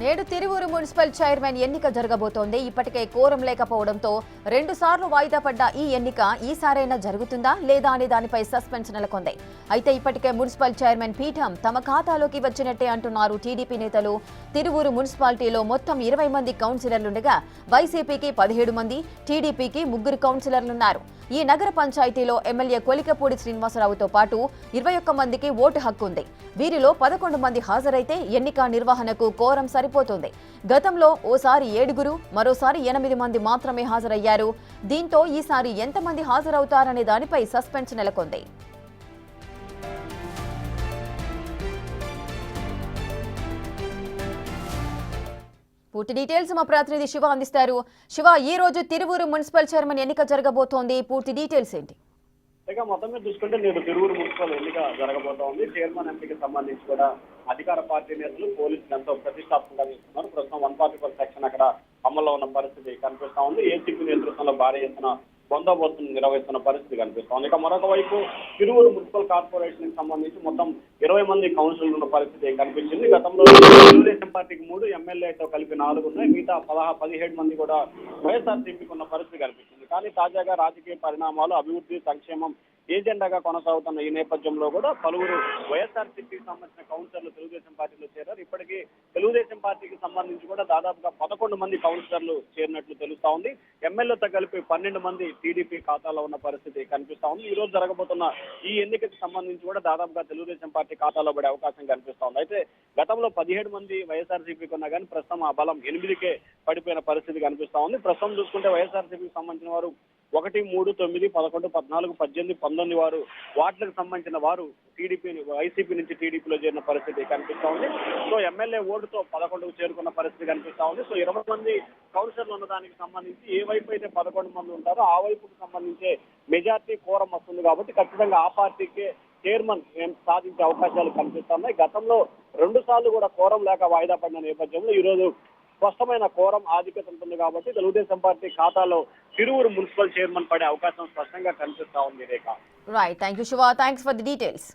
నేడు Tiruvuru municipal chairman ఎన్నిక జరగబోతోంది. ఇప్పటికే కోరం లేకపోవడంతో 2 సార్లు వాయిదా పడ్డ ఈ ఎన్నిక ఈసారైనా జరుగుతుందా లేదా అనే దానిపై సస్పెన్స్ నెలకొంది. అయితే ఇప్పటికే మున్సిపల్ చైర్మన్ పీఠం తమ ఖాతాలోకి వచ్చినట్టే అంటున్నారు టీడీపీ నేతలు. తిరువూరు మున్సిపాలిటీలో మొత్తం 20 మంది కౌన్సిలర్లుండగా వైసీపీకి 17 మంది, టీడీపీకి 3 కౌన్సిలర్లున్నారు. ఈ నగర పంచాయతీలో ఎమ్మెల్యే కొలికపూడి శ్రీనివాసరావుతో పాటు 21 మందికి ఓటు హక్కు ఉంది. వీరిలో 11 మంది హాజరైతే ఎన్నిక నిర్వహణకు కోరం సరిపోతుంది. గతంలో ఓసారి 7, మరోసారి 8 మంది మాత్రమే హాజరయ్యారు. దీంతో ఈసారి ఎంతమంది హాజరవుతారనే దానిపై సస్పెన్స్ నెలకొంది. పూర్తి డీటెయిల్స్ మా ప్రతినిధి శివ అందిస్తారు. శివ, ఈ రోజు తిరువూరు మున్సిపల్ చైర్మన్ ఎన్నిక జరగబోతోంది. పూర్తి డీటెయిల్స్ ఏంటి? ఇక మొత్తం మీద చూసుకుంటే నేడు తిరువూరు మున్సిపల్ ఎన్నిక జరగబోతోంది. చైర్మన్ ఎంపీకి సంబంధించి కూడా అధికార పార్టీ నేతలు, పోలీసులు ఎంతో ప్రతిష్టాత్మకంగా చేస్తున్నారు. ప్రస్తుతం 144 సెక్షన్ అక్కడ అమల్లో ఉన్న పరిస్థితి కనిపిస్తా ఉంది. ఏసీపీ నేతృత్వంలో భారీ ఎత్తున బందోబస్తును నిర్వహిస్తున్న పరిస్థితి కనిపిస్తోంది. ఇక మరొక వైపు తిరువూరు మున్సిపల్ కార్పొరేషన్ కి సంబంధించి మొత్తం 20 మంది కౌన్సిలర్లు ఉన్న పరిస్థితి కనిపించింది. గతంలో తెలుగుదేశం పార్టీకి 3, ఎమ్మెల్యేతో కలిపి 4 ఉన్నాయి. మిగతా 17 మంది కూడా వైఎస్ఆర్సీపీకి ఉన్న పరిస్థితి కనిపించింది. కానీ తాజాగా రాజకీయ పరిణామాలు, అభివృద్ధి, సంక్షేమం ఏజెండాగా కొనసాగుతున్న ఈ నేపథ్యంలో కూడా పలువురు వైఎస్ఆర్సీపీకి సంబంధించిన కౌన్సిలర్లు తెలుగుదేశం పార్టీలో చేరారు. ఇప్పటికీ తెలుగుదేశం పార్టీకి సంబంధించి కూడా దాదాపుగా 11 మంది కౌన్సిలర్లు చేరినట్లు తెలుస్తా ఉంది. ఎమ్మెల్యేతో కలిపి 12 మంది టీడీపీ ఖాతాలో ఉన్న పరిస్థితి కనిపిస్తా ఉంది. ఈ రోజు జరగబోతున్న ఈ ఎన్నికకి సంబంధించి కూడా దాదాపుగా తెలుగుదేశం పార్టీ ఖాతాలో పడే అవకాశం కనిపిస్తా ఉంది. అయితే గతంలో 17 మంది వైఎస్ఆర్సీపీకి ఉన్నా కానీ ప్రస్తుతం ఆ బలం 8కే పడిపోయిన పరిస్థితి కనిపిస్తా ఉంది. ప్రస్తుతం చూసుకుంటే వైఎస్ఆర్సీపీకి సంబంధించిన వారు 1, 3, 9, 11, 14, 18, 19 వారు వార్డులకు సంబంధించిన వారు వైసీపీ నుంచి టీడీపీలో చేరిన పరిస్థితి కనిపిస్తా ఉంది. సో ఎమ్మెల్యే ఓటుతో 11కు చేరుకున్న పరిస్థితి కనిపిస్తా ఉంది. సో 20 మంది కౌన్సిలర్లు ఉన్న దానికి సంబంధించి ఏ వైపు అయితే 11 మంది ఉంటారో ఆ వైపుకు సంబంధించే మెజార్టీ కోరం వస్తుంది. కాబట్టి ఖచ్చితంగా ఆ పార్టీకే చైర్మన్ సాధించే అవకాశాలు కనిపిస్తున్నాయి. గతంలో 2 సార్లు కూడా కోరం లేక వాయిదా పడిన నేపథ్యంలో ఈ రోజు స్పష్టమైన కోరం ఆధిక్యత ఉంటుంది. కాబట్టి తెలుగుదేశం పార్టీ ఖాతాలో తిరువూరు మున్సిపల్ చైర్మన్ పడే అవకాశం స్పష్టంగా కనిపిస్తా ఉంది. Rekha, right, thank you Shiva, thanks for the details.